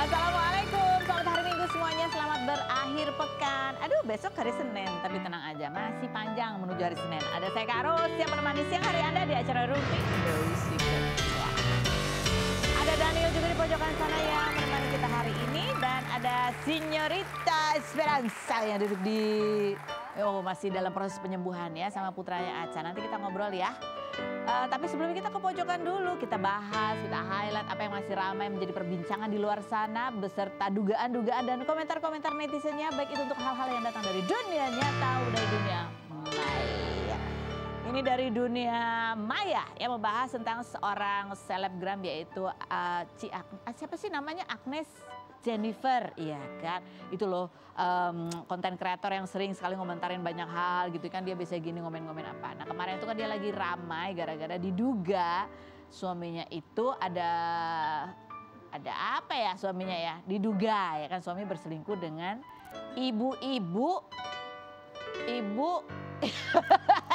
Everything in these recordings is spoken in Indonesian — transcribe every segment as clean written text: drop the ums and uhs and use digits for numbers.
Assalamualaikum, selamat hari Minggu semuanya, selamat berakhir pekan. Aduh, besok hari Senin, tapi tenang aja, masih panjang menuju hari Senin. Ada saya Kak Ros yang menemani siang hari Anda di acara Rutin Dosi Kedua. Ada Daniel juga di pojokan sana yang menemani kita hari ini. Dan ada Signorita Esperanza yang duduk di... masih dalam proses penyembuhan ya sama putranya Aca. Nanti kita ngobrol ya. Tapi sebelumnya kita ke pojokan dulu, kita bahas, kita highlight apa yang masih ramai menjadi perbincangan di luar sana beserta dugaan-dugaan dan komentar-komentar netizennya, baik itu untuk hal-hal yang datang dari dunia nyata atau dari dunia maya. Ini dari dunia maya yang membahas tentang seorang selebgram yaitu siapa sih namanya, Agnes Jennifer, iya kan, itu loh konten kreator yang sering sekali ngomentarin banyak hal gitu kan, dia biasa gini ngomen-ngomen apa. Nah kemarin itu kan dia lagi ramai gara-gara diduga suaminya itu ada apa ya suaminya ya, diduga ya kan suami berselingkuh dengan ibu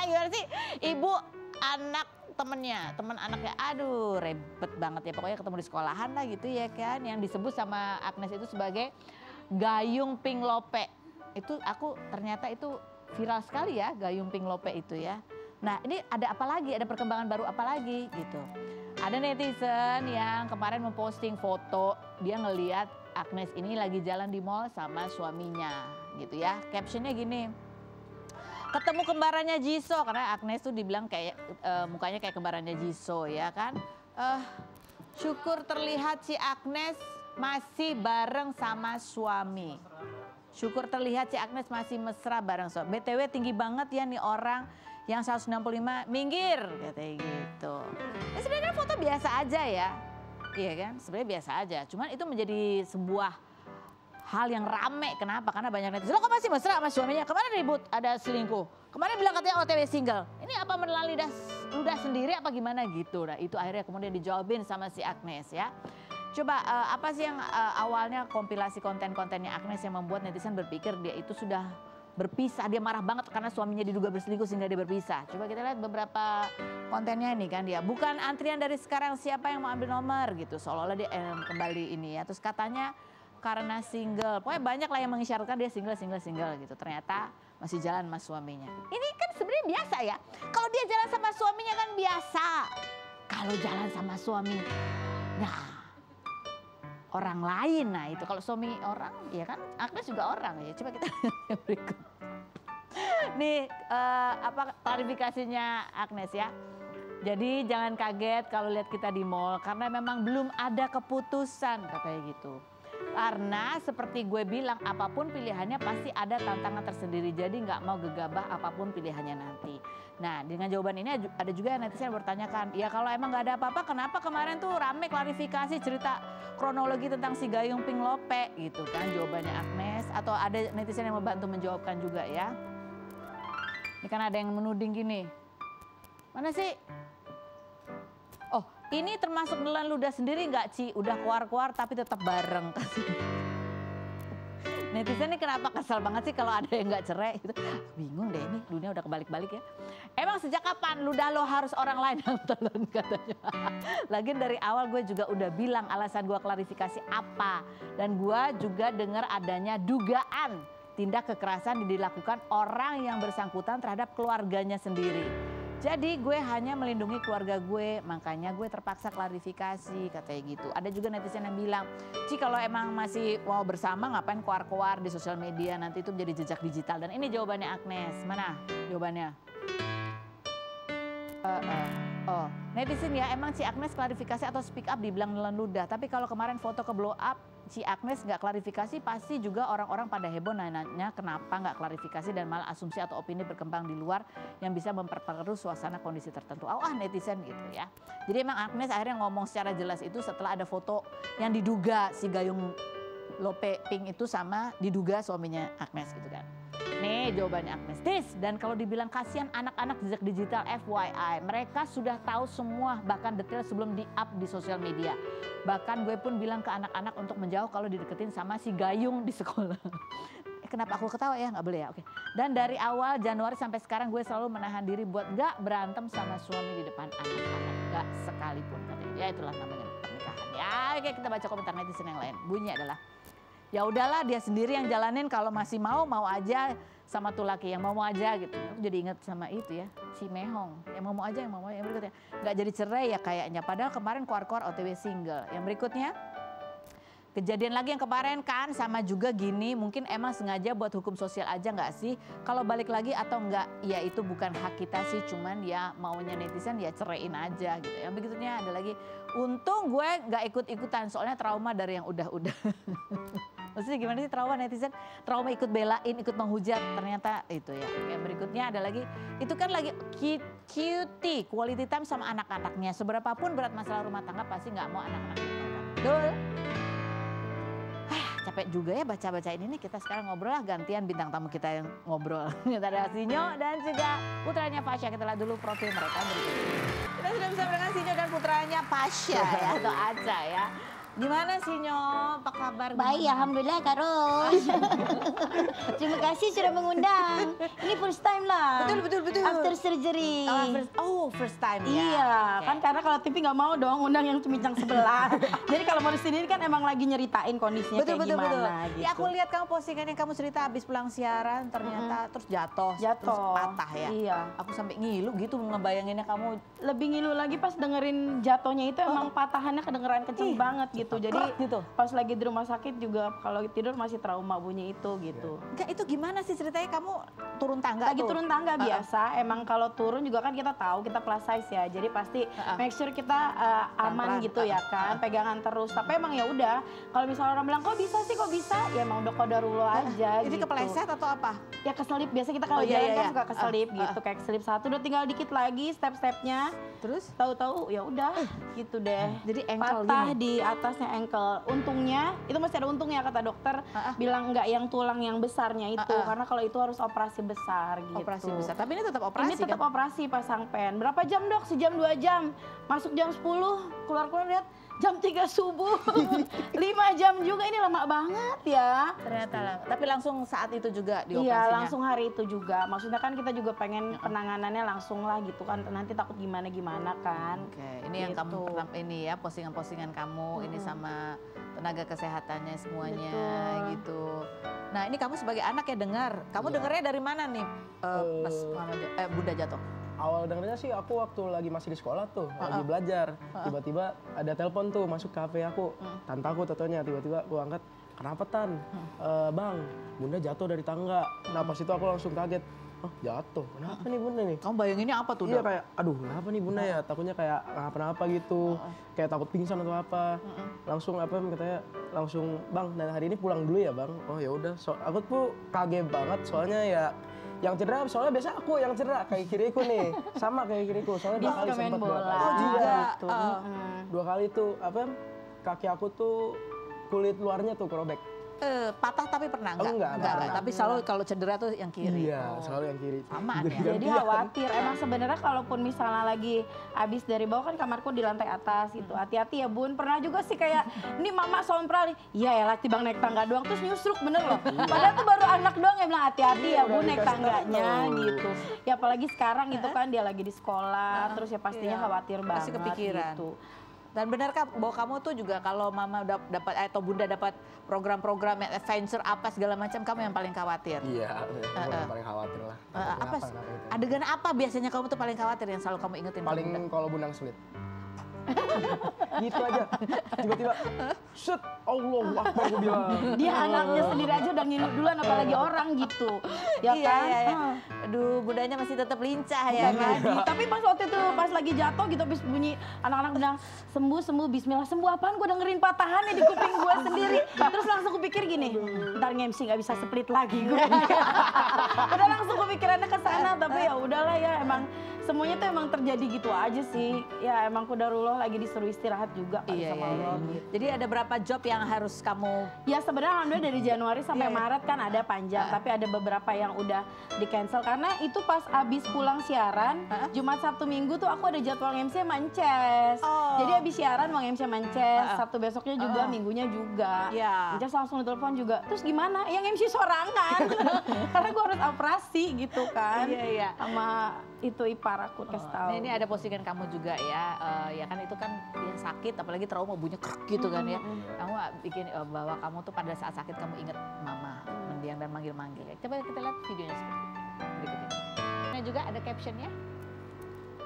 gimana sih, ibu anak temen anaknya, aduh ribet banget ya, pokoknya ketemu di sekolahan lah gitu ya kan, yang disebut sama Agnes itu sebagai Gayung Pink Lope. Itu aku ternyata itu viral sekali ya, Gayung Pink Lope itu ya. Nah ini ada apa lagi, ada perkembangan baru apa lagi gitu. Ada netizen yang kemarin memposting foto, dia ngeliat Agnes ini lagi jalan di mall sama suaminya gitu ya. Captionnya gini, ketemu kembarannya Jisoo, karena Agnes tuh dibilang kayak mukanya kayak kembarannya Jisoo ya kan. Syukur terlihat si Agnes masih bareng sama suami. Syukur terlihat si Agnes masih mesra bareng suami. BTW tinggi banget ya nih orang yang 165, minggir katanya gitu. Ya sebenarnya foto biasa aja ya. Iya kan, sebenarnya biasa aja. Cuman itu menjadi sebuah hal yang rame. Kenapa? Karena banyak netizen, lo kok masih mesra sama suaminya? Kemarin ribut ada selingkuh. Kemarin bilang katanya OTW single. Ini apa menelan ludah sendiri apa gimana gitu. Nah itu akhirnya kemudian dijawabin sama si Agnes ya. Coba apa sih yang awalnya kompilasi konten-kontennya Agnes yang membuat netizen berpikir dia itu sudah berpisah. Dia marah banget karena suaminya diduga berselingkuh sehingga dia berpisah. Coba kita lihat beberapa kontennya ini kan dia. Bukan antrian dari sekarang siapa yang mau ambil nomor gitu. Seolah-olah dia kembali ini ya. Terus katanya karena single, pokoknya banyak lah yang mengisyaratkan dia single gitu. Ternyata masih jalan sama suaminya. Ini kan sebenarnya biasa ya. Kalau dia jalan sama suaminya kan biasa. Kalau jalan sama suami, nah orang lain, nah itu kalau suami orang, ya kan Agnes juga orang ya. Coba kita lihat yang berikut. Nih apa klarifikasinya Agnes ya. Jadi jangan kaget kalau lihat kita di mall karena memang belum ada keputusan katanya gitu. Karena seperti gue bilang apapun pilihannya pasti ada tantangan tersendiri. Jadi nggak mau gegabah apapun pilihannya nanti. Nah dengan jawaban ini ada juga yang netizen bertanyakan. Ya kalau emang nggak ada apa-apa kenapa kemarin tuh rame klarifikasi cerita kronologi tentang si Gayung Pink Lope gitu kan jawabannya Agnes. Atau ada netizen yang membantu menjawabkan juga ya. Ini kan ada yang menuding gini. Mana sih? Oh ini termasuk nelan ludah sendiri nggak Ci? Udah keluar-keluar tapi tetap bareng. Netizen ini kenapa kesel banget sih kalau ada yang nggak cerai gitu. Bingung deh ini dunia udah kebalik-balik ya. Emang sejak kapan ludah lo harus orang lain yang telan katanya. Lagian dari awal gue juga udah bilang alasan gue klarifikasi apa. Dan gue juga dengar adanya dugaan tindak kekerasan yang dilakukan orang yang bersangkutan terhadap keluarganya sendiri. Jadi gue hanya melindungi keluarga gue, makanya gue terpaksa klarifikasi katanya gitu. Ada juga netizen yang bilang, Ci kalau emang masih mau bersama ngapain keluar-keluar di sosial media, nanti itu menjadi jejak digital. Dan ini jawabannya Agnes, mana jawabannya? Oh, netizen ya emang Ci Agnes klarifikasi atau speak up dibilang nelan ludah. Tapi kalau kemarin foto ke blow up, Ci Agnes nggak klarifikasi pasti juga orang-orang pada heboh nanya kenapa nggak klarifikasi dan malah asumsi atau opini berkembang di luar yang bisa memperkeruh suasana kondisi tertentu. Netizen gitu ya. Jadi emang Agnes akhirnya ngomong secara jelas itu setelah ada foto yang diduga si Gayung Lope Pink itu sama diduga suaminya Agnes gitu kan. Nih jawabannya Agnes. Dan kalau dibilang kasihan anak-anak jejak digital FYI, mereka sudah tahu semua bahkan detail sebelum di-up di sosial media. Bahkan gue pun bilang ke anak-anak untuk menjauh kalau dideketin sama si Gayung di sekolah. Kenapa aku ketawa ya? Nggak boleh ya? Oke. Dan dari awal Januari sampai sekarang gue selalu menahan diri buat nggak berantem sama suami di depan anak-anak. Nggak sekalipun katanya. Ya itulah namanya. pernikahan. Ya kayak kita baca komentar netizen yang lain. Bunyinya adalah, ya udahlah dia sendiri yang jalanin, kalau masih mau aja sama tuh laki yang mau aja gitu. Aku jadi inget sama itu ya, si Mehong. Yang mau aja, yang mau, yang berikutnya. Nggak jadi cerai ya kayaknya, padahal kemarin keluar-keluar OTW single. Yang berikutnya, kejadian lagi yang kemarin kan sama juga gini, mungkin emang sengaja buat hukum sosial aja nggak sih? Kalau balik lagi atau enggak, ya itu bukan hak kita sih, cuman ya maunya netizen ya ceraiin aja gitu. Yang berikutnya ada lagi, untung gue nggak ikut-ikutan soalnya trauma dari yang udah-udah. Maksudnya gimana sih trauma netizen? Trauma ikut belain, ikut menghujat, ternyata itu ya. Yang berikutnya ada lagi, itu kan lagi cutie, quality time sama anak-anaknya. Seberapapun berat masalah rumah tangga pasti nggak mau anak-anak ditinggalkan. Betul. Capek juga ya baca-bacain ini, kita sekarang ngobrol lah, gantian bintang tamu kita yang ngobrol. Kita ada Sinyo dan juga putranya Pasha. Kita lihat dulu profil mereka berikut ini. Kita sudah bisa dengan Sinyo dan putranya Pasha ya, atau Aca ya. Gimana Sinyo, apa kabar? Baik, alhamdulillah Kak Ros. Terima kasih sudah mengundang. Ini first time lah. Betul. After surgery. First time ya. Iya, kan karena kalau TV nggak mau dong undang yang cemicang sebelah. Jadi kalau mau di sini kan emang lagi nyeritain kondisinya kayak gimana gitu. Ya aku lihat kamu postingan yang kamu cerita habis pulang siaran ternyata terus jatuh, terus patah ya. Iya. Aku sampai ngilu gitu ngebayanginnya kamu. Lebih ngilu lagi pas dengerin jatuhnya itu emang patahannya kedengeran kenceng banget gitu. Jadi gitu. Pas lagi di rumah sakit juga kalau tidur masih trauma bunyi itu gitu. Enggak, itu gimana sih ceritanya, kamu turun tangga lagi tuh? Turun tangga biasa. Emang kalau turun juga kan kita tahu kita plus size ya. Jadi pasti make sure kita aman gitu ya kan. Pegangan terus. Tapi emang ya udah, kalau misalnya orang bilang kok bisa sih, kok bisa? Ya emang udah qadarullah aja Ini gitu. kepleset atau apa? Ya keselip, biasa kita kalau jalan kan suka keselip gitu. Kayak keselip satu, udah tinggal dikit lagi step-stepnya. Terus? Tahu-tahu ya udah gitu deh. Jadi ankle patah gini? di atasnya ankle. Untungnya, itu masih ada untungnya kata dokter. Bilang nggak yang tulang yang besarnya itu. Karena kalau itu harus operasi besar gitu. Operasi besar, tapi ini tetap operasi ini tetap kan? operasi pasang pen. Berapa jam dok? Sejam 2 jam. Masuk jam 10, keluar-keluar lihat jam 3 subuh. 5 jam juga, ini lama banget ya. Ternyata lah. Tapi langsung saat itu juga dioperasinya? Iya, langsung hari itu juga. Maksudnya kan kita juga pengen penanganannya langsung lah gitu kan. Nanti takut gimana-gimana kan. Oke, ini yang gitu. kamu pernah ini ya, postingan-postingan kamu ini sama tenaga kesehatannya semuanya. Betul. Gitu. Nah, ini kamu sebagai anak ya dengar. Kamu dengarnya dari mana nih? Pas Bunda jatuh. Awal dengernya sih aku waktu lagi masih di sekolah tuh, lagi belajar. Tiba-tiba ada telepon tuh masuk ke HP aku. Tante aku totonya, tiba-tiba aku angkat. Kenapa Tan? Bang, Bunda jatuh dari tangga. Nah pas itu aku langsung kaget. Oh jatuh, kenapa nih Bunda nih? Kamu bayanginnya apa tuh? Iya kayak, aduh kenapa nih Bunda ya? Takutnya kayak kenapa-napa gitu. Kayak takut pingsan atau apa. Langsung apa katanya, langsung Bang, dan hari ini pulang dulu ya Bang. Oh ya udah, aku tuh kaget banget soalnya ya. Yang cedera soalnya biasa aku yang cedera kayak kiriku nih, sama kayak kiriku soalnya 2 kali sempat bola. juga. Gitu. 2 kali tuh apa kaki aku tuh kulit luarnya tuh kerobek. Patah tapi pernah enggak? Enggak pernah. Tapi selalu kalau cedera tuh yang kiri. Iya, selalu yang kiri. Aman ya. Jadi khawatir. Emang sebenarnya kalaupun misalnya lagi habis dari bawah kan kamarku di lantai atas gitu. Hati-hati ya Bun. Pernah juga sih kayak ini mama sompral nih. Iya ya lah Bang naik tangga doang terus nyusruk bener loh. Padahal tuh baru anak doang yang bilang hati-hati ya Bun naik tangganya gitu. Ya apalagi sekarang gitu kan dia lagi di sekolah terus ya pastinya khawatir banget. Pasti kepikiran. Gitu. Dan benarkah bahwa kamu tuh juga kalau mama dapat atau bunda dapat program-program yang adventure apa segala macam, kamu yang paling khawatir? Iya, aku yang paling khawatir lah. Apa adegan apa biasanya kamu tuh paling khawatir yang selalu kamu ingetin? Paling kalau Bunda sulit. Gitu aja, tiba-tiba set Allahu Akbar aku bilang. Dia anaknya sendiri aja udah ngilu duluan apalagi orang gitu. Ya kan? Iya. Aduh, bundanya masih tetap lincah ya kan? Tapi pas waktu itu pas lagi jatuh gitu habis bunyi anak-anak bilang sembuh bismillah, sembuh apaan, gue dengerin patahannya di kuping gue sendiri. Terus langsung kupikir gini, ntar nge-MC gak bisa split lagi gue. Udah langsung kepikirannya ke sana, tapi ya udahlah ya emang semuanya tuh emang terjadi gitu aja sih. Ya emang qadarullah lagi disuruh istirahat juga kan sama Allah. Gitu. Jadi ada berapa job yang harus kamu? Ya sebenarnya alhamdulillah dari Januari sampai Maret kan ada panjang, tapi ada beberapa yang udah di cancel karena itu pas abis pulang siaran Jumat Sabtu Minggu tuh aku ada jadwal MC Mances. Jadi abis siaran mau MC Mances, Sabtu besoknya juga, Minggunya juga. Mances langsung ditelepon juga. Terus gimana? Yang MC sorangan. Karena gue harus operasi gitu kan. Sama itu ipar aku kasih tahu. Nah, ini ada postingan kamu juga ya, ya kan itu kan dia sakit, apalagi trauma bunyinya krek gitu kan ya. Kamu bikin bahwa kamu tuh pada saat sakit kamu inget mama, mendiang dan manggil-manggil. Coba kita lihat videonya seperti berikut ini. Nah juga ada captionnya,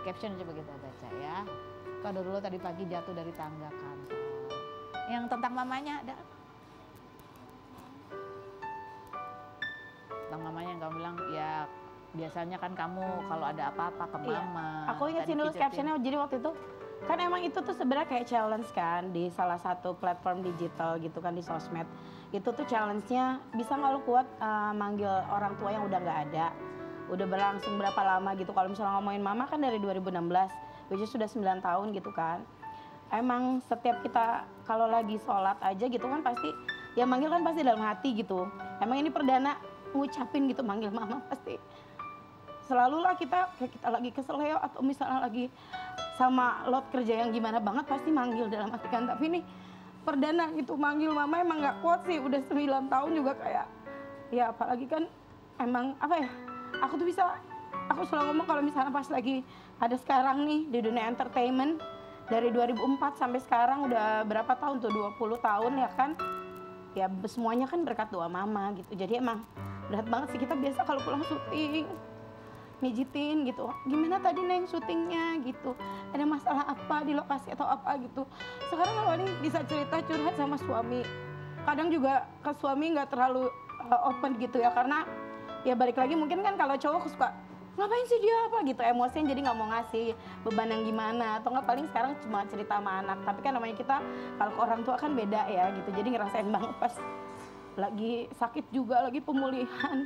caption coba kita baca ya. Kado dulu tadi pagi jatuh dari tangga kantor. Yang tentang mamanya ada apa? Tentang mamanya yang kamu bilang ya biasanya kan kamu kalau ada apa-apa ke mama. Aku ingat sih tadi nulis pijetin. captionnya, jadi waktu itu kan emang itu tuh sebenarnya kayak challenge kan di salah satu platform digital gitu kan di sosmed. Itu tuh challenge-nya bisa nggak lo kuat manggil orang tua yang udah nggak ada. Udah berlangsung berapa lama gitu, kalau misalnya ngomongin mama kan dari 2016, which is sudah 9 tahun gitu kan. Emang setiap kita kalau lagi sholat aja gitu kan pasti, ya manggil kan pasti dalam hati gitu. Emang ini perdana ngucapin gitu manggil mama pasti. Selalu lah kita kayak kita lagi kesel ya atau misalnya lagi sama load kerja yang gimana banget pasti manggil dalam hati kan. Tapi ini perdana gitu manggil mama emang nggak kuat sih, udah 9 tahun juga kayak ya apalagi kan emang apa ya, aku tuh bisa, aku selalu ngomong kalau misalnya pas lagi ada sekarang nih di dunia entertainment dari 2004 sampai sekarang udah berapa tahun tuh, 20 tahun ya kan, ya semuanya kan berkat doa mama gitu. Jadi emang berat banget sih kita biasa kalau pulang syuting mijitin gitu, gimana tadi Neng syutingnya gitu, ada masalah apa di lokasi atau apa gitu. Sekarang kalau ini bisa cerita curhat sama suami, kadang juga ke suami nggak terlalu open gitu ya, karena ya balik lagi mungkin kan kalau cowok suka ngapain sih dia apa gitu, emosinya jadi nggak mau ngasih beban yang gimana, atau nggak paling sekarang cuma cerita sama anak. Tapi kan namanya kita kalau ke orang tua kan beda ya gitu, jadi ngerasain banget pas lagi sakit juga, lagi pemulihan,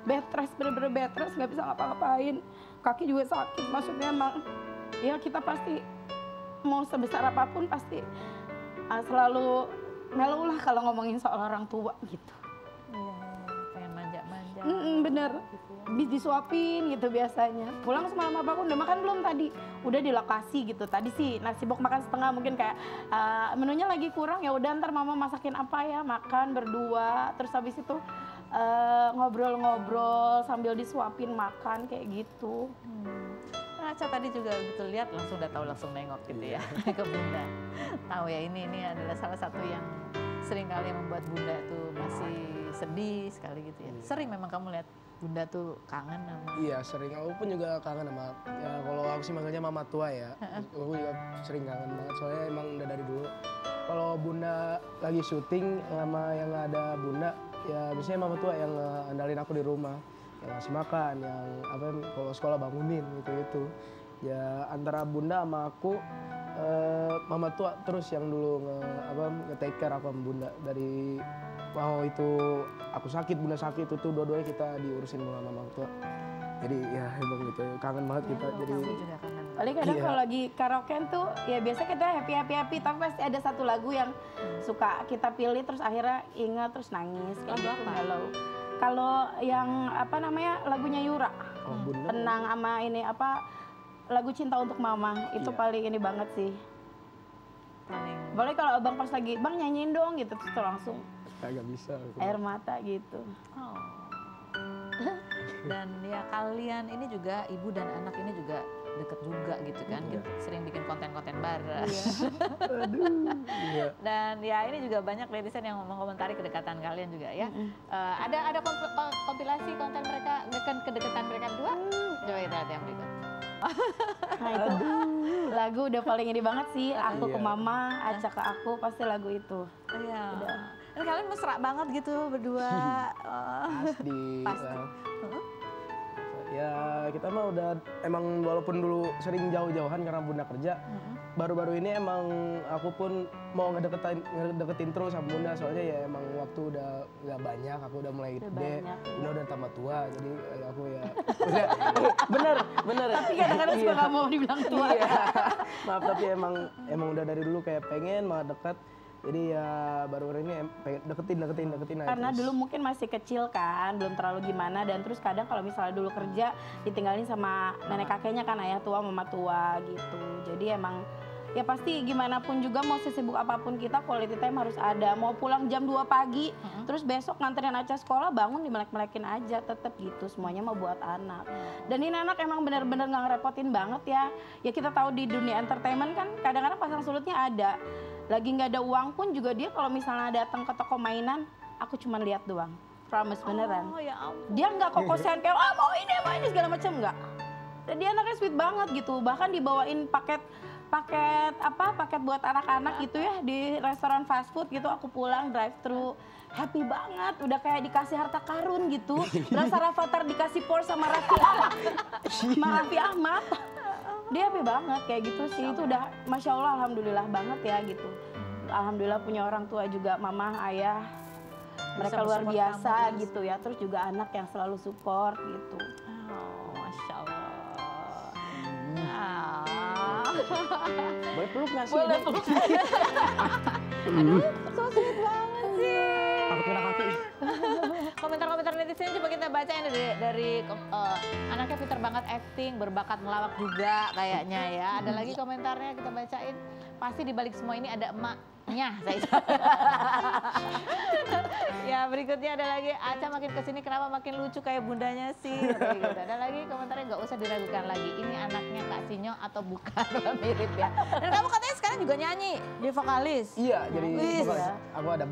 bed rest, bener-bener bed rest, nggak bisa ngapa-ngapain, kaki juga sakit. Maksudnya emang ya kita pasti mau sebesar apapun pasti selalu ngeluh lah kalau ngomongin soal orang tua gitu. Iya, pengen manja-manja. Bener, Gitu ya. disuapin gitu biasanya. Pulang semalam apapun, udah makan belum tadi? Udah di lokasi gitu. Tadi sih nasi bok makan setengah, mungkin kayak menunya lagi kurang, ya udah ntar mama masakin apa ya, makan berdua. Terus habis itu ngobrol-ngobrol sambil disuapin makan kayak gitu. Aca tadi juga betul lihat langsung udah tahu, langsung nengok gitu ya ke Bunda. Tahu ya ini adalah salah satu yang sering kali membuat Bunda tuh masih sedih sekali gitu ya. Sering memang kamu lihat Bunda tuh kangen sama. Iya sering, aku pun juga kangen sama, ya kalau aku sih manggilnya mama tua ya. Aku juga sering kangen banget soalnya emang udah dari dulu. Kalau Bunda lagi syuting sama yang ada Bunda, ya biasanya mama tua yang andalin aku di rumah, yang ngasih makan, yang apa kalau sekolah bangunin gitu. Ya antara Bunda sama aku, mama tua terus yang dulu nge-take care aku sama Bunda dari mau itu aku sakit, Bunda sakit, itu dua-duanya kita diurusin sama mama tua. Jadi ya emang gitu, kangen banget kita. Jadi Kami juga kangen. Paling kadang Iya. kalau lagi karaokean tuh ya biasa kita happy, tapi pasti ada satu lagu yang suka kita pilih terus akhirnya ingat terus nangis kayak Lagu gitu, apa? galau. Kalau yang apa namanya lagunya Yura, oh Bunda. Tenang sama ini apa lagu Cinta Untuk Mama itu Iya. paling ini banget sih. Paling Boleh kalau abang pas lagi bang nyanyiin dong gitu terus langsung Agak bisa. aku. air mata gitu. oh. Dan ya kalian ini juga ibu dan anak ini juga deket juga gitu kan, gitu. Sering bikin konten-konten bareng. Iya. Dan ya ini juga banyak netizen yang mengomentari kedekatan kalian juga ya. Ada kompilasi konten mereka, kedekatan mereka berdua. Coba kita lihat yang berikut. Nah itu lagu udah paling ini banget sih, aku ke Iya. mama, Aca ke aku pasti lagu itu. Iya. Dan kalian mesra banget gitu berdua. Pasti. Pasti. Ya kita mah udah emang walaupun dulu sering jauh-jauhan karena Bunda kerja, baru-baru ini emang aku pun mau ngedeketin terus sama Bunda, soalnya ya emang waktu udah nggak banyak, aku udah mulai Udah gede, banyak. Bunda udah tambah tua, jadi aku ya udah, bener. Tapi kadang-kadang suka nggak mau dibilang tua. Iya. Maaf tapi emang udah dari dulu kayak pengen banget dekat. Jadi ya baru-baru ini pengen deketin aja Karena terus. dulu mungkin masih kecil kan, belum terlalu gimana, dan terus kadang kalau misalnya dulu kerja ditinggalin sama nenek kakeknya kan, ayah tua, mama tua gitu. Jadi emang ya pasti gimana pun juga mau sesibuk apapun kita quality time harus ada. Mau pulang jam 2 pagi, terus besok nganterin Aca sekolah bangun dimelek-melekin aja, tetap gitu semuanya mau buat anak. Dan ini anak emang bener-bener nggak ngerepotin banget ya. Ya kita tahu di dunia entertainment kan kadang-kadang pasang surutnya ada. Lagi nggak ada uang pun juga dia kalau misalnya datang ke toko mainan, aku cuma lihat doang. Promise beneran. Oh ya ampun. Dia nggak kokosan kayak mau ini segala macam nggak. Dan dia anaknya sweet banget gitu. Bahkan dibawain paket buat anak-anak gitu ya di restoran fast food gitu. Aku pulang drive thru happy banget, udah kayak dikasih harta karun gitu. Berasa Rafathar dikasih Porsche sama Raffi Ahmad. Dia happy banget kayak gitu sih. Itu udah masya Allah alhamdulillah banget ya gitu. Alhamdulillah punya orang tua juga, mama, ayah. Mereka luar biasa gitu ya. Terus juga anak yang selalu support gitu. Oh, Masya Allah. Boleh peluk nggak sih? Boleh peluk. Aduh, so sweet banget sih. Takut kena kaki. Komentar-komentar netizen coba kita bacain dari anaknya pintar banget acting, berbakat melawak juga kayaknya ya. Ada lagi komentarnya kita bacain. Pasti di balik semua ini ada emaknya, saya. Ya berikutnya ada lagi, Aca makin kesini kenapa makin lucu kayak bundanya sih. Gitu. Ada lagi komentarnya nggak usah diragukan lagi. Ini anaknya Kak Sinyo atau bukan? Mirip ya. Dan kamu katanya sekarang juga nyanyi, jadi vokalis. Iya, jadi Wih, vokalis. ya. Aku ada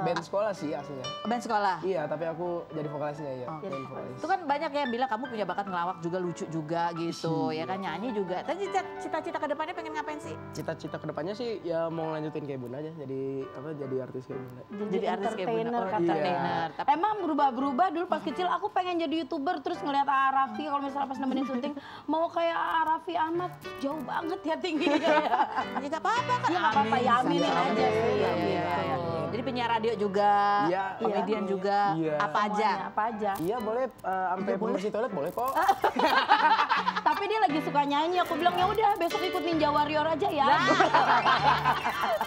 band sekolah sih aslinya. Band sekolah. Iya, tapi aku jadi vokalisnya ya. Oke. Band vokalis. Itu kan banyak yang bilang kamu punya bakat ngelawak juga, lucu juga gitu, ya kan nyanyi juga. Tapi cita-cita ke depannya pengen ngapain sih? Cita-cita kedepannya sih ya mau ngelanjutin kayak Bunda aja, jadi artis kayak Bunda. Jadi artis kayak Bunda. entertainer Oh, katanya. entertainer. Tapi Emang berubah-berubah dulu pas kecil aku pengen jadi YouTuber terus ngeliat Aa Raffi kalau misalnya pas nemenin syuting mau kayak Aa Raffi Ahmad jauh banget ya tingginya. ya nggak apa-apa kan. Iya nggak apa-apa ya aminin Amin. aja sih. Iya, Gitu. iya, iya. Jadi penyiar radio juga, Iya, komedian iya. juga, Iya. apa aja. Semuanya, apa aja. Iya boleh, sampai pembersih toilet boleh kok. Tapi dia lagi suka nyanyi, aku bilang ya udah besok ikut Ninja Warrior aja ya.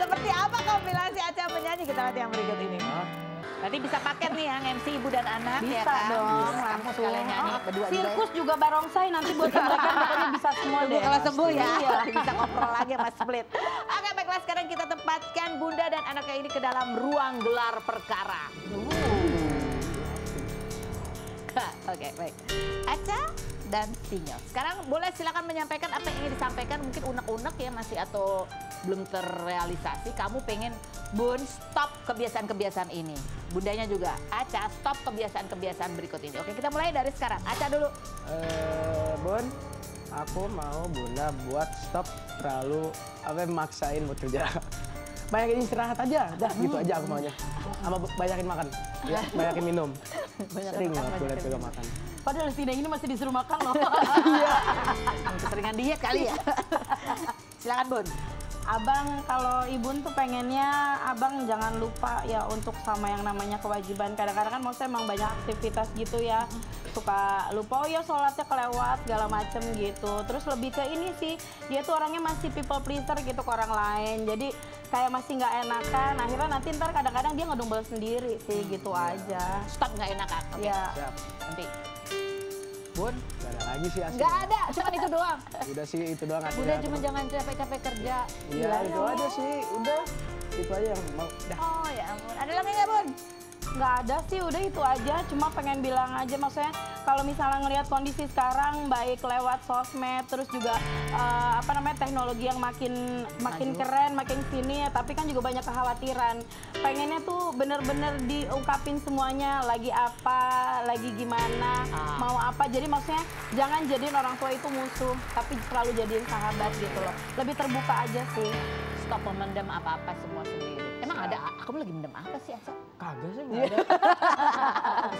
Seperti apa kompilasi Aca menyanyi, kita lihat yang berikut ini. Berarti bisa paket nih yang MC ibu dan anak ya Bisa kan? dong, Kamu langsung. sekalian nyanyi berdua juga. Sirkus juga barongsai nanti buat mereka pokoknya bisa semua Tunggu deh. kalau sembuh ya, Iya. bisa ngobrol lagi sama Split. Oke baiklah sekarang kita tempatkan Bunda dan anaknya ini ke dalam ruang gelar perkara. Oke baik. Aca dan Sinyo. Sekarang boleh silakan menyampaikan apa yang ingin disampaikan, mungkin unek-unek ya masih atau belum terrealisasi. Kamu pengen Bun stop kebiasaan-kebiasaan ini. Bundanya juga, Aca stop kebiasaan-kebiasaan berikut ini. Oke kita mulai dari sekarang. Aca dulu. Bun, aku mau Bunda buat stop terlalu maksain buat kerja. Banyakin istirahat aja, dah gitu aja aku maunya. Sama banyakin makan, ya, banyakin minum. Sering banget gue liat juga makan. Padahal Sina ini masih disuruh makan loh. Keseringan diet kali ya. Silakan Bun. Abang kalau Ibun tuh pengennya abang jangan lupa ya untuk sama yang namanya kewajiban. Kadang-kadang kan maksudnya emang banyak aktivitas gitu ya. Suka lupa, oh ya sholatnya kelewat segala macem gitu. Terus lebih ke ini sih, dia tuh orangnya masih people pleaser gitu ke orang lain. Jadi kayak masih nggak enakan, akhirnya nanti ntar kadang-kadang dia ngedumbel sendiri sih gitu aja. Stop nggak enakan. Oke. Ya. Siap. Nanti. Bun, gak ada lagi sih asli. Nggak ada, cuma itu doang. Udah sih itu doang aslinya. Udah cuma jangan capek-capek kerja. Iya itu aja sih, udah. Itu aja yang mau, dah. Oh ya ampun. Ada lagi nggak Bun? Nggak ada sih, udah itu aja. Cuma pengen bilang aja, maksudnya kalau misalnya ngelihat kondisi sekarang baik lewat sosmed, terus juga teknologi yang makin Maju. keren, makin sini ya. Tapi kan juga banyak kekhawatiran. Pengennya tuh bener-bener diungkapin semuanya, lagi apa, lagi gimana, mau apa. Jadi maksudnya jangan jadiin orang tua itu musuh, tapi selalu jadiin sahabat gitu loh. Lebih terbuka aja sih. Stop memendam apa-apa semua sendiri. Emang ada, kamu lagi mendem apa sih Aca? Kagak sih, nggak ada.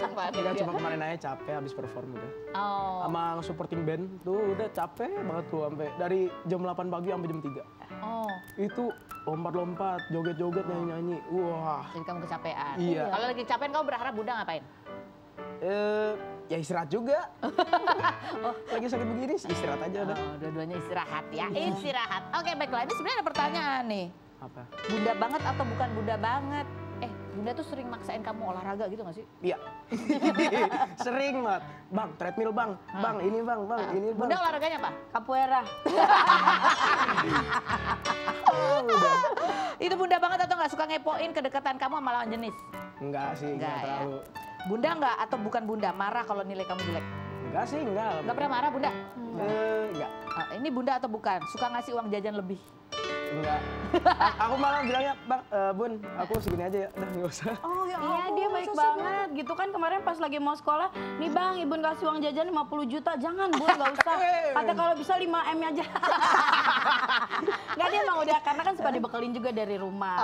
Sumpah, Enggak, dia. cuma kemarin aja capek habis perform udah. Oh. Sama supporting band tuh udah capek banget tuh sampai dari jam 8 pagi sampai jam 3. Oh. Itu lompat-lompat, joget-joget, nyanyi-nyanyi. Wah. Jadi kamu kecapean. Iya. Kalau lagi capean kamu berharap Bunda ngapain? Ya istirahat juga. Lagi sakit begini istirahat aja udah. Oh, dua-duanya istirahat ya. Istirahat. Oke baiklah, ini sebenarnya ada pertanyaan nih. Apa? Bunda banget atau bukan Bunda banget? Bunda tuh sering maksain kamu olahraga gitu gak sih? Iya. Sering banget. Bang, treadmill bang. Bang, ini bang, ini bang. Bunda olahraganya apa? Capoeira. Itu Bunda banget atau nggak suka ngepoin kedekatan kamu sama lawan jenis? Enggak sih, enggak ya. terlalu. Bunda nggak atau bukan Bunda marah kalau nilai kamu jelek? Enggak sih, enggak. Nggak pernah marah Bunda? Enggak. Ini Bunda atau bukan? Suka ngasih uang jajan lebih? Enggak. Aku malah bilangnya, Bang, Bun, aku segini aja ya. Udah nggak usah. Oh ya iya dia baik banget gitu kan kemarin pas lagi mau sekolah, nih Bang, Ibu kasih uang jajan 50 juta, jangan Bun, nggak usah. Kata kalau bisa 5M aja. Nggak dia emang udah karena kan suka dibekelin juga dari rumah.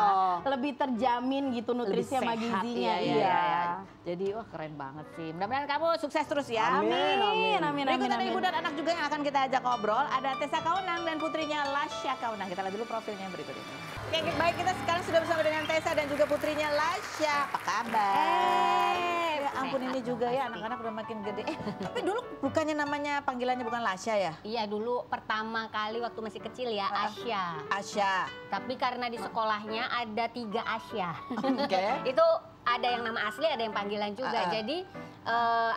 Lebih terjamin gitu nutrisi sama gizinya. Iya. Jadi wah keren banget sih. Mudah-mudahan kamu sukses terus ya. Amin. Berikut ada ibu dan anak juga yang akan kita ajak ngobrol. Ada Tessa Kaunang dan putrinya Lasya Kaunang. Kita lihat dulu profilnya yang berikut ini. Oke, baik kita sekarang sudah bersama dengan Tessa dan juga putrinya Lasya. Apa kabar? Ya ampun ini juga ya anak-anak udah makin gede. Tapi dulu bukannya namanya panggilannya bukan Lasya ya? Iya dulu pertama kali waktu masih kecil ya Asya. Asya. Tapi karena di sekolahnya ada 3 Asya. Oke. Itu ada yang nama asli, ada yang panggilan juga. Jadi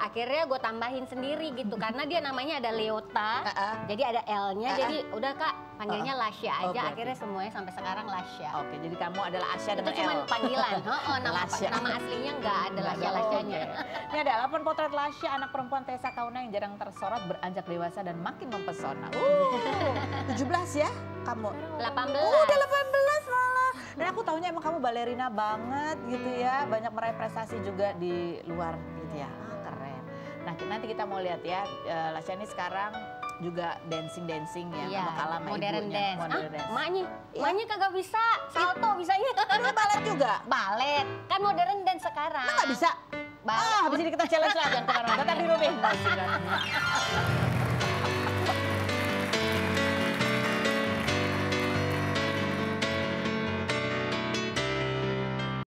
akhirnya gue tambahin sendiri gitu karena dia namanya ada Leota. Jadi ada L-nya. Jadi udah Kak panggilnya Lasya aja. Akhirnya semuanya sampai sekarang Lasya. Oke, jadi kamu adalah Asya Itu dengan cuma L. panggilan. Lasya. Nama aslinya nggak ada Lasya-Lasyanya. Ini ada 8 potret Lasya, anak perempuan Tessa Kaunang yang jarang tersorot, beranjak dewasa dan makin mempesona. 17 ya kamu? 18. Udah 18 malah. Dan aku tahunya emang kamu balerina banget gitu ya. Banyak meraih prestasi juga di luar gitu ya. Keren. Nah nanti kita mau lihat ya, Lasya ini sekarang juga dancing ya, Iya, sama kalah sama modern ibunya. dance. Modern dance. Maknya kagak bisa. Salto bisanya. Lu balet juga? Balet. Kan modern dance sekarang. Nggak bisa? Balet. Habis ini kita challenge lah, jangan kemana-mana. Tetap di Rubin.